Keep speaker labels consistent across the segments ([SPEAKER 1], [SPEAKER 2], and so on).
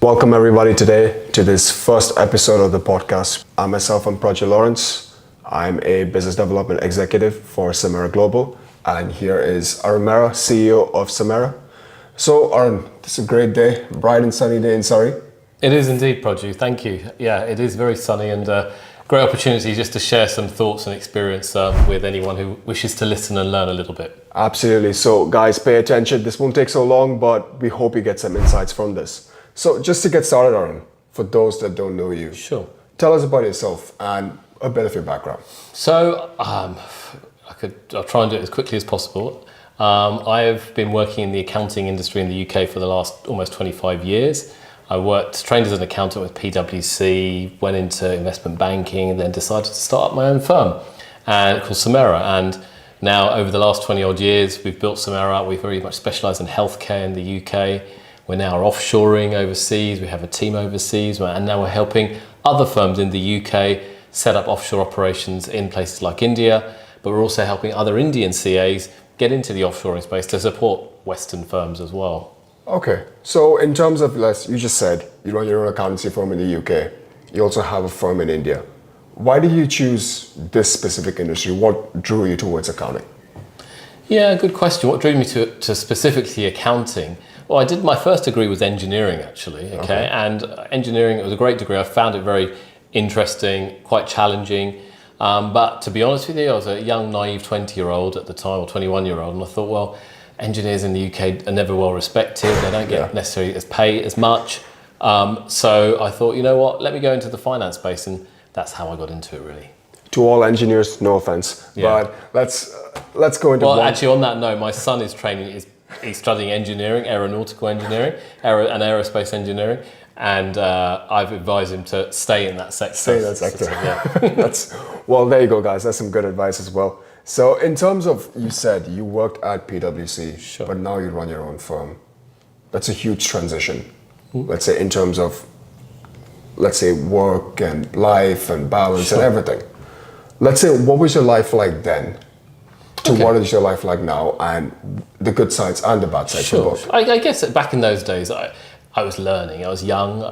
[SPEAKER 1] Welcome everybody today to this first episode of the podcast. I'm Praju Lawrence. I'm a business development executive for Samera Global, and here is Arun Mehra, CEO of Samera. So Arun, this is a great day, bright and sunny day in Surrey.
[SPEAKER 2] It is indeed, Praju. Thank you. Yeah, it is very sunny and great opportunity just to share some thoughts and experience with anyone who wishes to listen and learn a little bit.
[SPEAKER 1] Absolutely. So guys, pay attention. This won't take so long, but we hope you get some insights from this. So just to get started, Arun, for those that don't know you,
[SPEAKER 2] Sure.
[SPEAKER 1] Tell us about yourself and a bit of your background.
[SPEAKER 2] So I'll try and do it as quickly as possible. I have been working in the accounting industry in the UK for the last almost 25 years. I trained as an accountant with PwC, went into investment banking, and then decided to start up my own firm called Samera. And now over the last 20 odd years, we've built Samera up. We very much specialise in healthcare in the UK. We're now offshoring overseas. We have a team overseas, and now we're helping other firms in the UK set up offshore operations in places like India. But we're also helping other Indian CAs get into the offshoring space to support Western firms as well.
[SPEAKER 1] Okay, so in terms of, you just said you run your own accountancy firm in the UK. You also have a firm in India. Why did you choose this specific industry? What drew you towards accounting?
[SPEAKER 2] Yeah, good question. What drew me to specifically accounting? Well, I did my first degree was engineering actually, okay? And engineering, it was a great degree. I found it very interesting, quite challenging. But to be honest with you, I was a young, naive 20-year-old at the time, or 21-year-old, and I thought, well, engineers in the UK are never well respected. They don't get necessarily paid as much. So I thought, you know what, let me go into the finance space, and that's how I got into it really.
[SPEAKER 1] To all engineers, no offense, but let's go into.
[SPEAKER 2] Well, actually, on that note, my son is he's studying engineering, aeronautical engineering, and aerospace engineering, and I've advised him to stay in that sector.
[SPEAKER 1] Stay in that sector.
[SPEAKER 2] Yeah.
[SPEAKER 1] Well, there you go, guys. That's some good advice as well. So in terms of, you said you worked at PwC, but now you run your own firm. That's a huge transition. Let's say in terms of, work and life and balance and everything. Let's say, what was your life like then to what is your life like now, and the good sides and the bad sides for both?
[SPEAKER 2] I guess that back in those days, I was learning. I was young.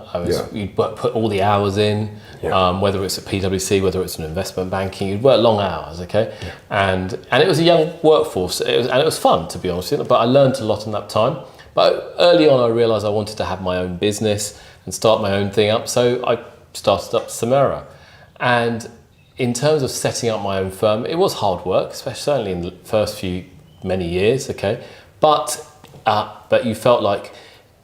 [SPEAKER 2] You'd put all the hours in, whether it's at PwC, whether it's in investment banking. You'd work long hours, okay? Yeah. And it was a young workforce. It was fun, to be honest with you. But I learned a lot in that time. But early on, I realised I wanted to have my own business and start my own thing up. So I started up Samera. And in terms of setting up my own firm, it was hard work, especially certainly in the first many years, okay? But you felt like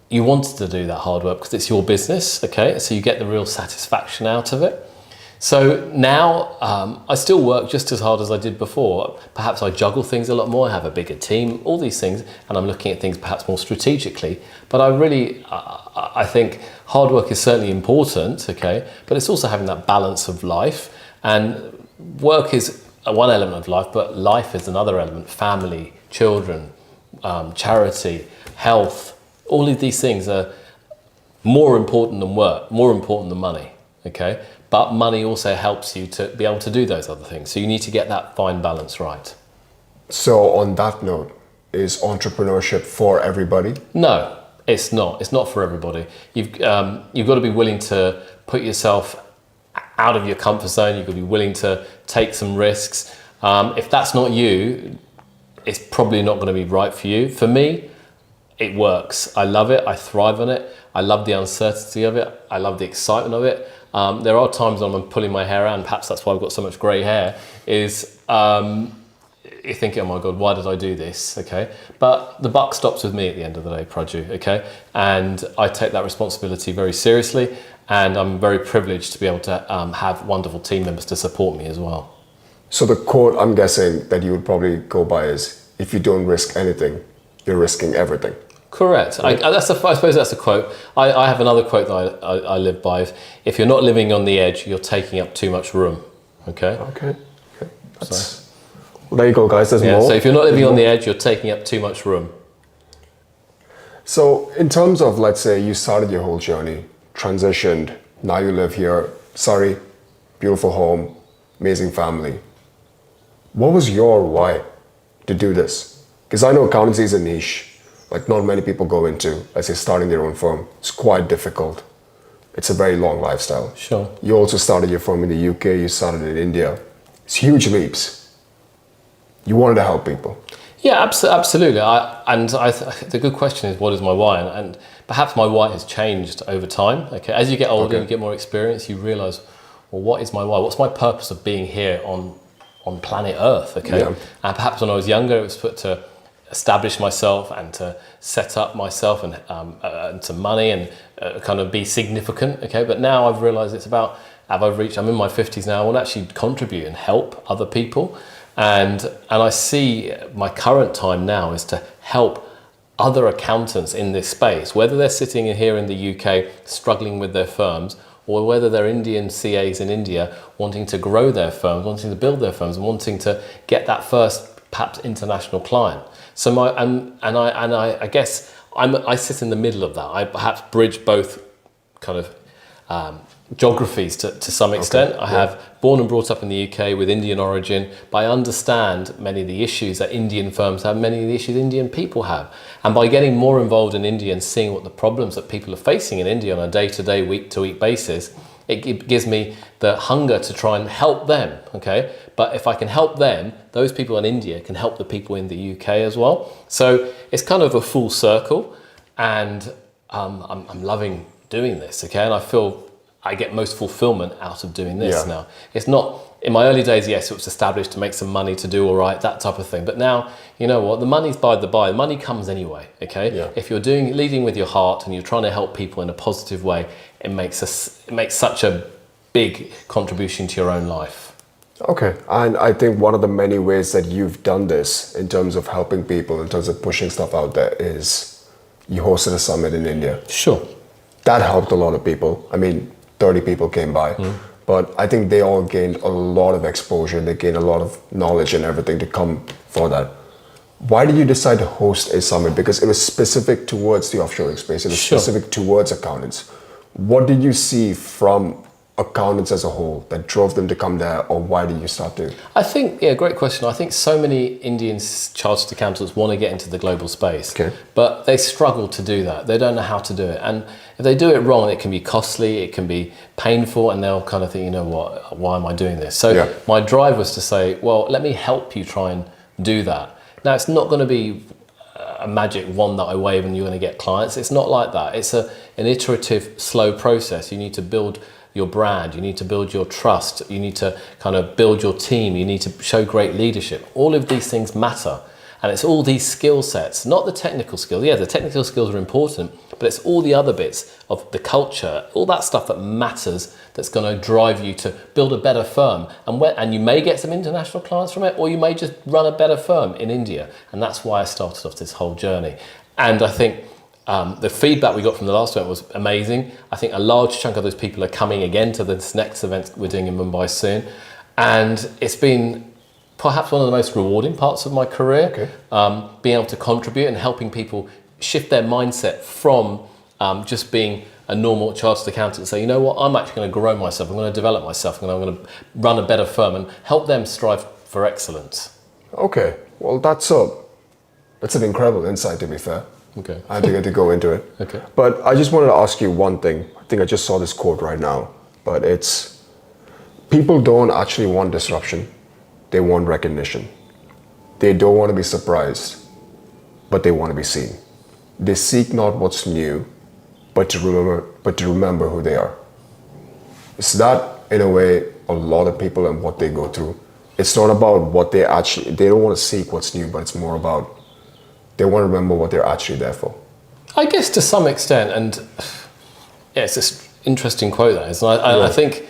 [SPEAKER 2] you wanted to do that hard work because it's your business, okay? So you get the real satisfaction out of it. So now I still work just as hard as I did before. Perhaps I juggle things a lot more, I have a bigger team, all these things, and I'm looking at things perhaps more strategically. But I think hard work is certainly important, okay? But it's also having that balance of life. And work is one element of life, but life is another element. Family, children, charity, health, all of these things are more important than work, more important than money, okay? But money also helps you to be able to do those other things. So you need to get that fine balance right.
[SPEAKER 1] So on that note, is entrepreneurship for everybody?
[SPEAKER 2] No, it's not. It's not for everybody. You've got to be willing to put yourself out of your comfort zone. You've got to be willing to take some risks. If that's not you, it's probably not going to be right for you. For me, it works. I love it. I thrive on it. I love the uncertainty of it. I love the excitement of it. There are times when I'm pulling my hair out, and perhaps that's why I've got so much grey hair, is you're thinking, oh my God, why did I do this? Okay. But the buck stops with me at the end of the day, Praju, okay? And I take that responsibility very seriously. And I'm very privileged to be able to have wonderful team members to support me as well.
[SPEAKER 1] So the quote I'm guessing that you would probably go by is, if you don't risk anything, you're risking everything.
[SPEAKER 2] Correct. Right. I suppose that's a quote. I have another quote that I live by. If you're not living on the edge, you're taking up too much room. Okay?
[SPEAKER 1] Okay. Well, there you go, guys. There's more.
[SPEAKER 2] So if you're not living on the edge, you're taking up too much room.
[SPEAKER 1] So in terms of, let's say, you started your whole journey, transitioned, now you live here, Surrey, beautiful home, amazing family. What was your why to do this? Because I know accountancy is a niche. like not many people go into, let's say, starting their own firm. It's quite difficult. It's a very long lifestyle.
[SPEAKER 2] Sure.
[SPEAKER 1] You also started your firm in the UK, you started in India. It's huge leaps. You wanted to help people.
[SPEAKER 2] Yeah, absolutely. The good question is, what is my why? And perhaps my why has changed over time. Okay, as you get older, you get more experience, you realise, well, what is my why? What's my purpose of being here on planet Earth? Okay, and perhaps when I was younger, it was put to establish myself and to set up myself and some money and kind of be significant. Okay, but now I've realised it's about, I'm in my 50s now. I want to actually contribute and help other people. And I see my current time now is to help other accountants in this space, whether they're sitting here in the UK struggling with their firms, or whether they're Indian CAs in India wanting to grow their firms, wanting to build their firms, and wanting to get that first perhaps international client. So I guess I sit in the middle of that. I perhaps bridge both kind of geographies to some extent. I have born and brought up in the UK with Indian origin, but I understand many of the issues that Indian firms have, many of the issues Indian people have. And by getting more involved in India and seeing what the problems that people are facing in India on a day-to-day, week-to-week basis, it gives me the hunger to try and help them, okay? But if I can help them, those people in India can help the people in the UK as well. So it's kind of a full circle, and I'm loving doing this, okay? And I feel I get most fulfillment out of doing this now. It's not, in my early days, yes, it was established to make some money, to do all right, that type of thing. But now, you know what, the money's by the by. The money comes anyway, okay? Yeah. If you're leading with your heart and you're trying to help people in a positive way, it makes such a big contribution to your own life.
[SPEAKER 1] Okay, and I think one of the many ways that you've done this in terms of helping people, in terms of pushing stuff out there, is you hosted a summit in India.
[SPEAKER 2] Sure.
[SPEAKER 1] That helped a lot of people. I mean, 30 people came by, but I think they all gained a lot of exposure. They gained a lot of knowledge and everything to come for that. Why did you decide to host a summit? Because it was specific towards the offshoring space. It was specific towards accountants. What did you see from accountants as a whole that drove them to come there, or why did you start to?
[SPEAKER 2] I think, great question. I think so many Indian chartered accountants want to get into the global space, but they struggle to do that. They don't know how to do it. And if they do it wrong, it can be costly, it can be painful, and they'll kind of think, you know what, why am I doing this? So my drive was to say, well, let me help you try and do that. Now, it's not going to be a magic wand that I wave and you're going to get clients. It's not like that. It's an iterative, slow process. You need to build your brand, you need to build your trust, you need to kind of build your team, you need to show great leadership. All of these things matter. And it's all these skill sets, not the technical skills. Yeah, the technical skills are important, but it's all the other bits of the culture, all that stuff that matters, that's going to drive you to build a better firm. And you may get some international clients from it, or you may just run a better firm in India. And that's why I started off this whole journey. And I think the feedback we got from the last event was amazing. I think a large chunk of those people are coming again to this next event we're doing in Mumbai soon. And it's been perhaps one of the most rewarding parts of my career, being able to contribute and helping people shift their mindset from just being a normal chartered accountant and say, you know what, I'm actually going to grow myself, I'm going to develop myself, I'm going to run a better firm and help them strive for excellence. Okay, well that's an incredible insight, to be fair. Okay. I had to get to go into it. Okay. But I just wanted to ask you one thing. I think I just saw this quote right now, but it's, people don't actually want disruption. They want recognition. They don't want to be surprised, but they want to be seen. They seek not what's new, but to remember who they are. It's that, in a way, a lot of people and what they go through. It's not about what they don't want to seek what's new, but it's more about they want to remember what they're actually there for. I guess to some extent, and it's this interesting quote that is. And I think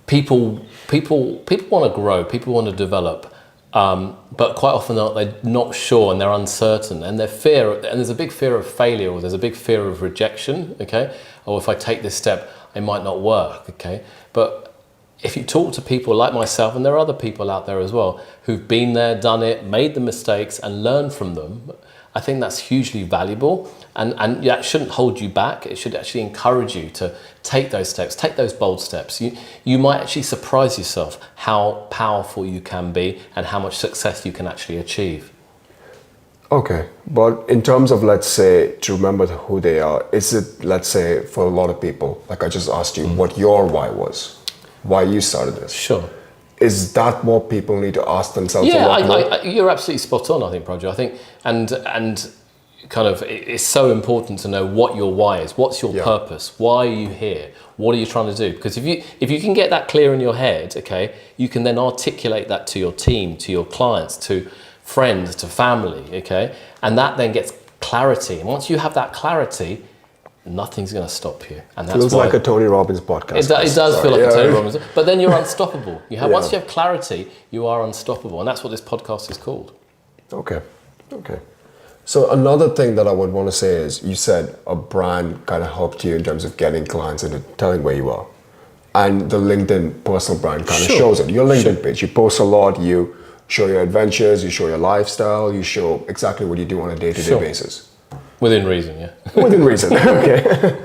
[SPEAKER 2] people want to grow, people want to develop, but quite often they're not sure and they're uncertain, and there's a big fear of failure, or there's a big fear of rejection. Okay, or if I take this step, it might not work. Okay, but if you talk to people like myself, and there are other people out there as well who've been there, done it, made the mistakes and learned from them, I think that's hugely valuable, and that shouldn't hold you back. It should actually encourage you to take those steps, take those bold steps. You might actually surprise yourself how powerful you can be and how much success you can actually achieve.
[SPEAKER 1] Okay, but in terms of, let's say, to remember who they are, is it, let's say, for a lot of people, like I just asked you, what your why was, why you started this?
[SPEAKER 2] Sure.
[SPEAKER 1] Is that what people need to ask themselves a
[SPEAKER 2] Yeah,
[SPEAKER 1] lot more?
[SPEAKER 2] you're absolutely spot on, I think, Praju. I think, and kind of, it's so important to know what your why is. What's your purpose? Why are you here? What are you trying to do? Because if you can get that clear in your head, okay, you can then articulate that to your team, to your clients, to friends, to family, okay, and that then gets clarity. And once you have that clarity, nothing's going to stop you. And that's
[SPEAKER 1] Feels like a Tony Robbins podcast.
[SPEAKER 2] It does feel like a Tony Robbins, but then you're unstoppable. Once you have clarity, you are unstoppable, and that's what this podcast is called.
[SPEAKER 1] Okay. So another thing that I would want to say is, you said a brand kind of helped you in terms of getting clients and telling where you are. And the LinkedIn personal brand kind of shows it. Your LinkedIn page, you post a lot, you show your adventures, you show your lifestyle, you show exactly what you do on a day-to-day basis.
[SPEAKER 2] Within reason, yeah.
[SPEAKER 1] Within reason, okay.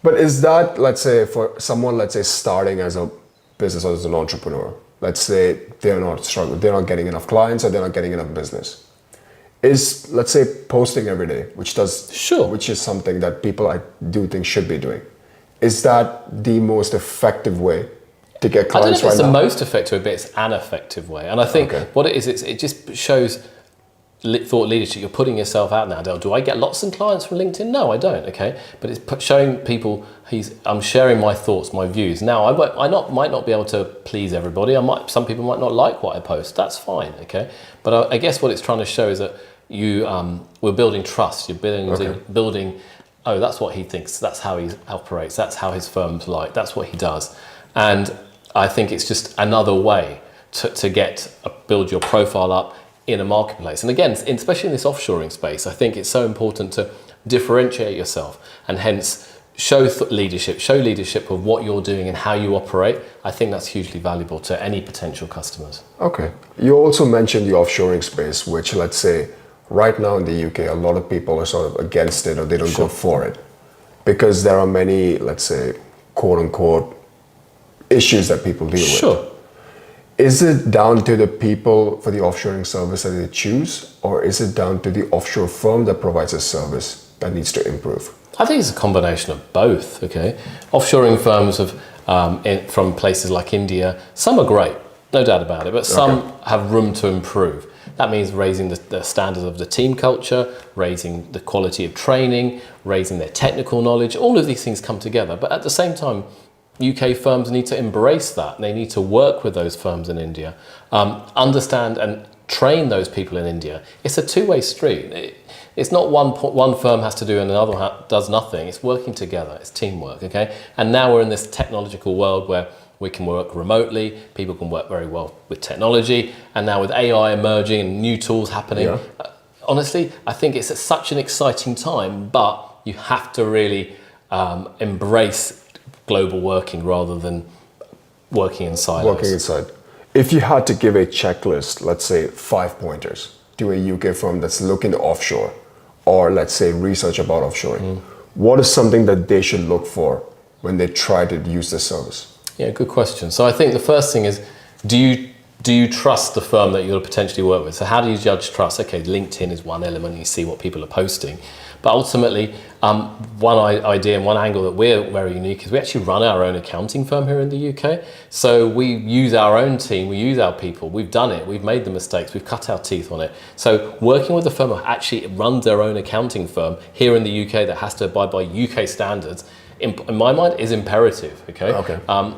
[SPEAKER 1] But is that, let's say, for someone, let's say, starting as a business or as an entrepreneur, let's say they're not struggling, they're not getting enough clients or they're not getting enough business. Is, let's say, posting every day, which is something that people, I do think, should be doing. Is that the most effective way to get clients right now?
[SPEAKER 2] I don't know if it's the most effective way, but it's an effective way. And I think what it is, it just shows thought leadership. You're putting yourself out now. Do I get lots of clients from LinkedIn? No, I don't. Okay, but it's showing people I'm sharing my thoughts, my views. Now, might not be able to please everybody. Some people might not like what I post. That's fine. Okay, but I guess what it's trying to show is that we're building trust. You're building. Oh, that's what he thinks. That's how he operates. That's how his firm's like. That's what he does. And I think it's just another way to build your profile up in a marketplace. And again, especially in this offshoring space, I think it's so important to differentiate yourself and hence show leadership of what you're doing and how you operate. I think that's hugely valuable to any potential customers.
[SPEAKER 1] Okay. You also mentioned the offshoring space, which, let's say, right now in the UK, a lot of people are sort of against it or they don't go for it because there are many, let's say, quote unquote, issues that people deal with.
[SPEAKER 2] Sure.
[SPEAKER 1] Is it down to the people for the offshoring service that they choose, or is it down to the offshore firm that provides a service that needs to improve?
[SPEAKER 2] I think it's a combination of both. Okay, offshoring firms from places like India, some are great, no doubt about it, but some have room to improve. That means raising the standards of the team culture, raising the quality of training, raising their technical knowledge. All of these things come together, but at the same time, UK firms need to embrace that. They need to work with those firms in India, understand and train those people in India. It's a two-way street. It's not one firm has to do and another does nothing. It's working together. It's teamwork, okay? And now we're in this technological world where we can work remotely. People can work very well with technology. And now with AI emerging and new tools happening, honestly, I think it's such an exciting time, but you have to really embrace global working rather than working in silos.
[SPEAKER 1] If you had to give a checklist, let's say 5 pointers to a UK firm that's looking to offshore, or let's say research about offshoring, what is something that they should look for when they try to use this service?
[SPEAKER 2] Yeah, good question. So I think the first thing is, do you trust the firm that you're going to potentially work with? So how do you judge trust? Okay, LinkedIn is one element, you see what people are posting. But ultimately, one idea and one angle that we're very unique is we actually run our own accounting firm here in the UK. So we use our own team, we use our people, we've done it, we've made the mistakes, we've cut our teeth on it. So working with a firm that actually runs their own accounting firm here in the UK that has to abide by UK standards, in my mind, is imperative, okay?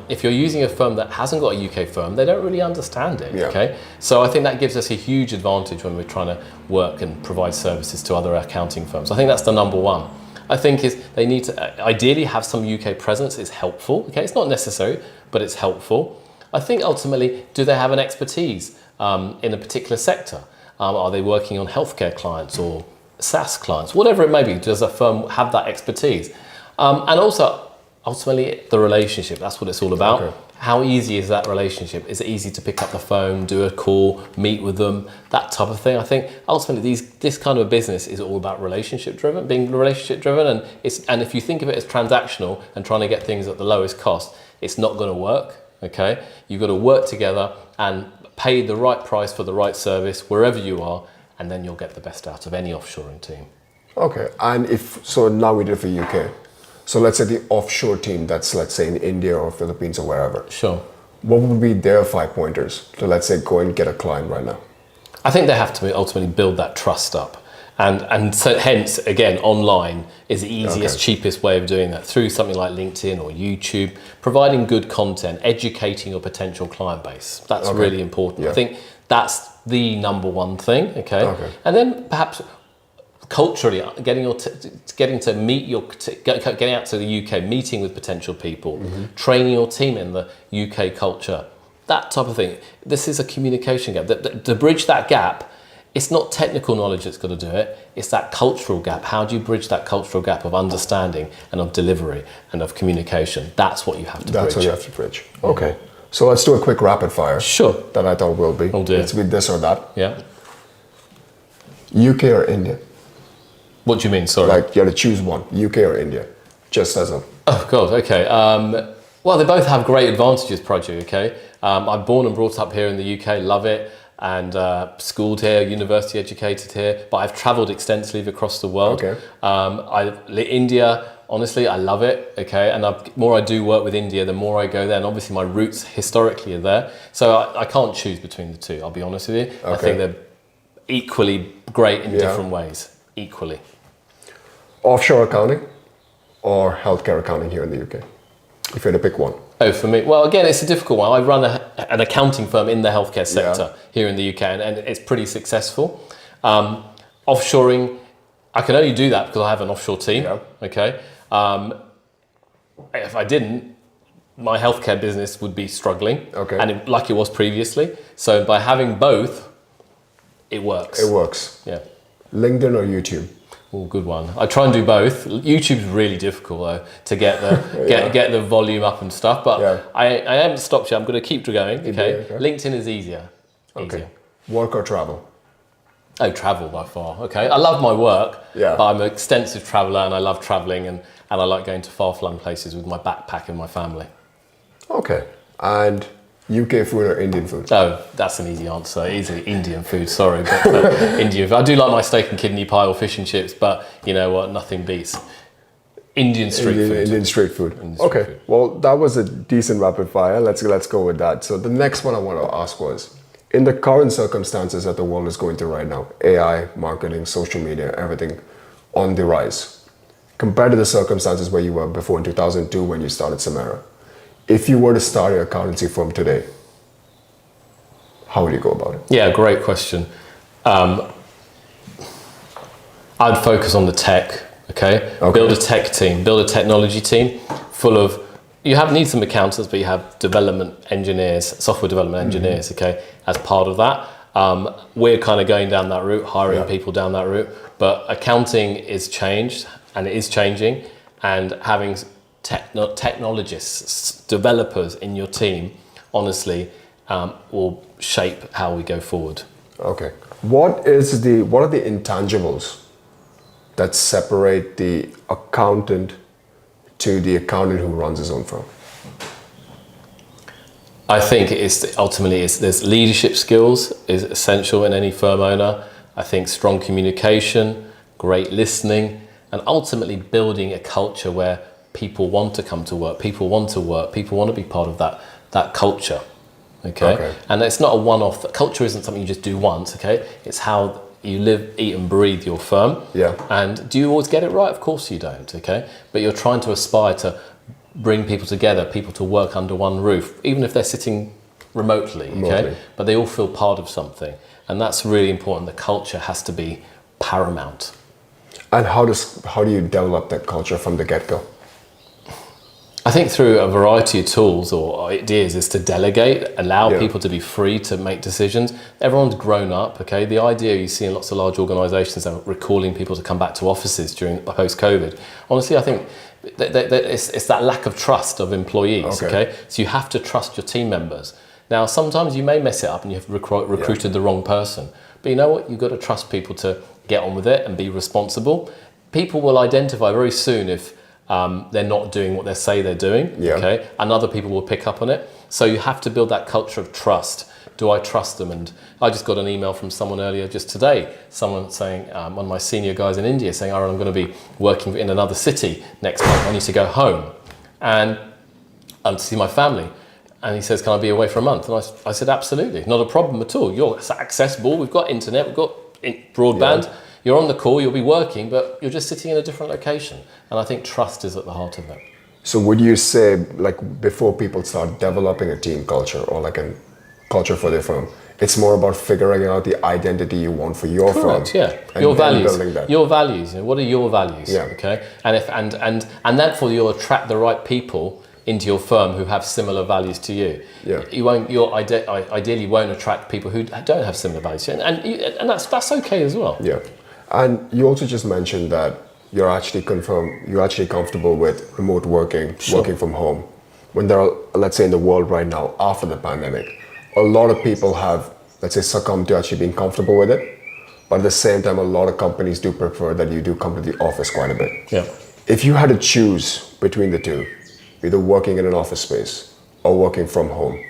[SPEAKER 2] If you're using a firm that hasn't got a UK firm, they don't really understand it, okay? So I think that gives us a huge advantage when we're trying to work and provide services to other accounting firms. I think that's the number one. I think is they need to ideally have some UK presence is helpful, okay? It's not necessary, but it's helpful. I think ultimately, do they have an expertise in a particular sector? Are they working on healthcare clients or SaaS clients? Whatever it may be, does a firm have that expertise? And also, ultimately, the relationship, that's what it's all about. How easy is that relationship? Is it easy to pick up the phone, do a call, meet with them, that type of thing? I think ultimately this kind of business is all about relationship driven, being relationship driven. And if you think of it as transactional and trying to get things at the lowest cost, it's not going to work, okay? You've got to work together and pay the right price for the right service wherever you are, and then you'll get the best out of any offshoring team.
[SPEAKER 1] Okay, and so now we did it for UK. So let's say the offshore team that's, let's say, in India or Philippines or wherever.
[SPEAKER 2] Sure.
[SPEAKER 1] What would be their 5 pointers to, let's say, go and get a client right now?
[SPEAKER 2] I think they have to ultimately build that trust up. And so hence, again, online is the easiest, cheapest way of doing that, through something like LinkedIn or YouTube, providing good content, educating your potential client base. That's really important.
[SPEAKER 1] Yeah.
[SPEAKER 2] I think that's the number one thing, okay? And then perhaps culturally, getting out to the UK, meeting with potential people, training your team in the UK culture, that type of thing. This is a communication gap. To bridge that gap, it's not technical knowledge that's got to do it, it's that cultural gap. How do you bridge that cultural gap of understanding and of delivery and of communication? That's what you have to bridge.
[SPEAKER 1] That's what you have to bridge. Okay. So let's do a quick rapid fire.
[SPEAKER 2] Sure.
[SPEAKER 1] That I thought will be.
[SPEAKER 2] Oh dear.
[SPEAKER 1] It's be this or that.
[SPEAKER 2] Yeah.
[SPEAKER 1] UK or India?
[SPEAKER 2] What do you mean, sorry?
[SPEAKER 1] Like you have to choose one, UK or India, just as a...
[SPEAKER 2] Oh God, okay. Well, they both have great advantages, Praju, okay? I'm born and brought up here in the UK, love it, and schooled here, university educated here, but I've travelled extensively across the world.
[SPEAKER 1] Okay.
[SPEAKER 2] India, honestly, I love it, okay? And the more I do work with India, the more I go there, and obviously my roots historically are there, so I can't choose between the two, I'll be honest with you.
[SPEAKER 1] Okay.
[SPEAKER 2] I think they're equally great in different ways, equally.
[SPEAKER 1] Offshore accounting or healthcare accounting here in the UK? If you had to pick one.
[SPEAKER 2] Oh, for me, well, again, it's a difficult one. I run an accounting firm in the healthcare sector here in the UK, and it's pretty successful. Offshoring, I can only do that because I have an offshore team, okay? If I didn't, my healthcare business would be struggling, and like it was previously. So by having both, it works.
[SPEAKER 1] It works.
[SPEAKER 2] Yeah.
[SPEAKER 1] LinkedIn or YouTube?
[SPEAKER 2] Oh, good one. I try and do both. YouTube's really difficult though to get the get the volume up and stuff. But I haven't stopped yet. I'm going to keep going. Okay. LinkedIn is easier.
[SPEAKER 1] Okay. Work or travel?
[SPEAKER 2] Oh, travel by far. Okay. I love my work.
[SPEAKER 1] Yeah.
[SPEAKER 2] But I'm an extensive traveller and I love travelling and I like going to far-flung places with my backpack and my family.
[SPEAKER 1] Okay. And UK food or Indian food?
[SPEAKER 2] Oh, that's an easy answer. Easy Indian food, sorry. But Indian food. I do like my steak and kidney pie or fish and chips, but you know what? Nothing beats Indian street food.
[SPEAKER 1] Indian street food. Okay. Food. Well, that was a decent rapid fire. Let's go with that. So the next one I want to ask was, in the current circumstances that the world is going through right now, AI, marketing, social media, everything on the rise, compared to the circumstances where you were before in 2002 when you started Samera, if you were to start your accountancy firm today, how would you go about it?
[SPEAKER 2] Yeah, great question. I'd focus on the tech, okay? Build a tech team, build a technology team full of, need some accountants, but you have development engineers, software development engineers, okay, as part of that. We're kind of going down that route, hiring people down that route, but accounting is changed and it is changing, and having technologists, developers in your team, honestly, will shape how we go forward. Okay.
[SPEAKER 1] What are the intangibles that separate the accountant to the accountant who runs his own firm?
[SPEAKER 2] I think there's leadership skills is essential in any firm owner. I think strong communication, great listening, and ultimately building a culture where people want to come to work, people want to be part of that culture, okay? And it's not a one-off. Culture isn't something you just do once, okay? It's how you live, eat and breathe your firm.
[SPEAKER 1] Yeah.
[SPEAKER 2] And do you always get it right? Of course you don't, okay? But you're trying to aspire to bring people together, people to work under one roof, even if they're sitting remotely, okay? But they all feel part of something. And that's really important. The culture has to be paramount.
[SPEAKER 1] And how do you develop that culture from the get-go?
[SPEAKER 2] I think through a variety of tools or ideas is to delegate, allow people to be free to make decisions. Everyone's grown up, okay? The idea you see in lots of large organisations are recalling people to come back to offices during post-COVID. Honestly, I think it's that lack of trust of employees, okay? So you have to trust your team members. Now, sometimes you may mess it up and you've recruited the wrong person. But you know what? You've got to trust people to get on with it and be responsible. People will identify very soon if they're not doing what they say they're doing, okay? And other people will pick up on it. So you have to build that culture of trust. Do I trust them? And I just got an email from someone earlier just today, someone saying, one of my senior guys in India saying, Aaron, I'm going to be working in another city next month. I need to go home and to see my family. And he says, can I be away for a month? And I said, absolutely, not a problem at all. You're accessible, we've got internet, we've got broadband. Yeah. You're on the call, you'll be working, but you're just sitting in a different location. And I think trust is at the heart of that.
[SPEAKER 1] So would you say, like, before people start developing a team culture or like a culture for their firm, it's more about figuring out the identity you want for your
[SPEAKER 2] Correct,
[SPEAKER 1] firm?
[SPEAKER 2] Yeah,
[SPEAKER 1] and
[SPEAKER 2] your values.
[SPEAKER 1] Building that.
[SPEAKER 2] Your values. What are your values?
[SPEAKER 1] Yeah.
[SPEAKER 2] Okay, and therefore you'll attract the right people into your firm who have similar values to you.
[SPEAKER 1] Yeah.
[SPEAKER 2] You won't. Ideally won't attract people who don't have similar values, and that's okay as well.
[SPEAKER 1] Yeah, and you also just mentioned that you're actually comfortable with remote working,
[SPEAKER 2] Sure.
[SPEAKER 1] working from home. When there are, let's say, in the world right now after the pandemic, a lot of people have, let's say, succumbed to actually being comfortable with it. But at the same time, a lot of companies do prefer that you do come to the office quite a bit.
[SPEAKER 2] Yeah.
[SPEAKER 1] If you had to choose between the two, either working in an office space or working from home.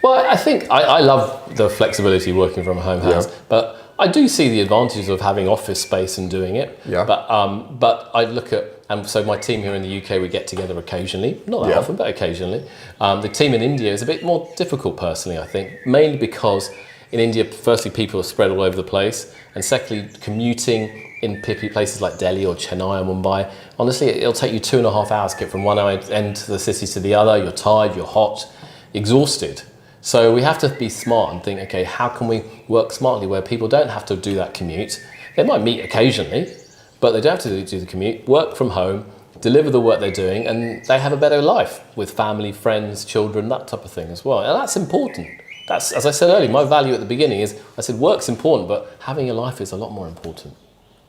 [SPEAKER 2] Well, I think I love the flexibility working from home has,
[SPEAKER 1] Yeah.
[SPEAKER 2] but I do see the advantages of having office space and doing it.
[SPEAKER 1] Yeah.
[SPEAKER 2] But I look at, and so my team here in the UK, we get together occasionally, not that
[SPEAKER 1] Yeah.
[SPEAKER 2] often, but occasionally. The team in India is a bit more difficult personally, I think, mainly because in India, firstly, people are spread all over the place, and secondly, commuting in places like Delhi or Chennai or Mumbai, honestly, it'll take you 2.5 hours to get from one end of the city to the other. You're tired, you're hot, exhausted. So we have to be smart and think, okay, how can we work smartly where people don't have to do that commute? They might meet occasionally, but they don't have to do the commute, work from home, deliver the work they're doing, and they have a better life with family, friends, children, that type of thing as well. And that's important. That's, as I said earlier, my value at the beginning is, I said work's important, but having a life is a lot more important.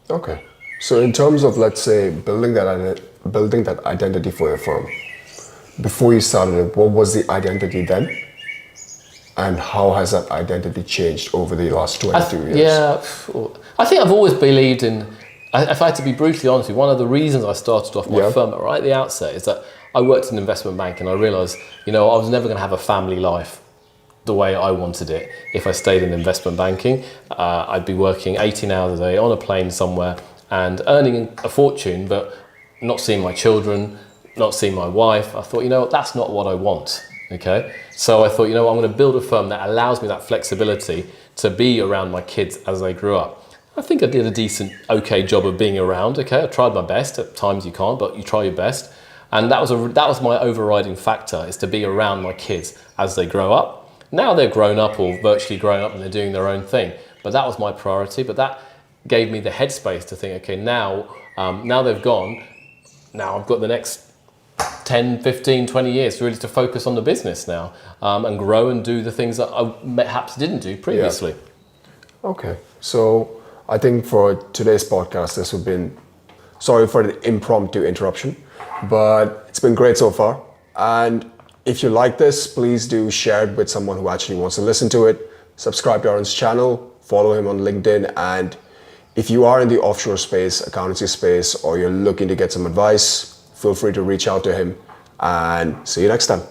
[SPEAKER 1] Okay. So in terms of, let's say, building that identity for your firm, before you started it, what was the identity then? And how has that identity changed over the last 22 years?
[SPEAKER 2] Yeah, I think I've always believed in, if I had to be brutally honest with you, one of the reasons I started off my firm right at the outset is that I worked in investment bank and I realised, I was never going to have a family life the way I wanted it. If I stayed in investment banking, I'd be working 18 hours a day on a plane somewhere and earning a fortune, but not seeing my children, not seeing my wife. I thought, that's not what I want. Okay, so I thought, I'm going to build a firm that allows me that flexibility to be around my kids as they grew up. I think I did a okay job of being around. Okay, I tried my best. At times you can't, but you try your best. And that was my overriding factor, is to be around my kids as they grow up. Now they're grown up or virtually grown up and they're doing their own thing. But that was my priority. But that gave me the headspace to think, okay, now they've gone. Now I've got the next 10, 15, 20 years really to focus on the business now and grow and do the things that I perhaps didn't do previously.
[SPEAKER 1] Yeah. Okay, so I think for today's podcast, this has been, sorry for the impromptu interruption, but it's been great so far. And if you like this, please do share it with someone who actually wants to listen to it. Subscribe to Arun's channel, follow him on LinkedIn, and if you are in the offshore space, accountancy space, or you're looking to get some advice, feel free to reach out to him, and see you next time.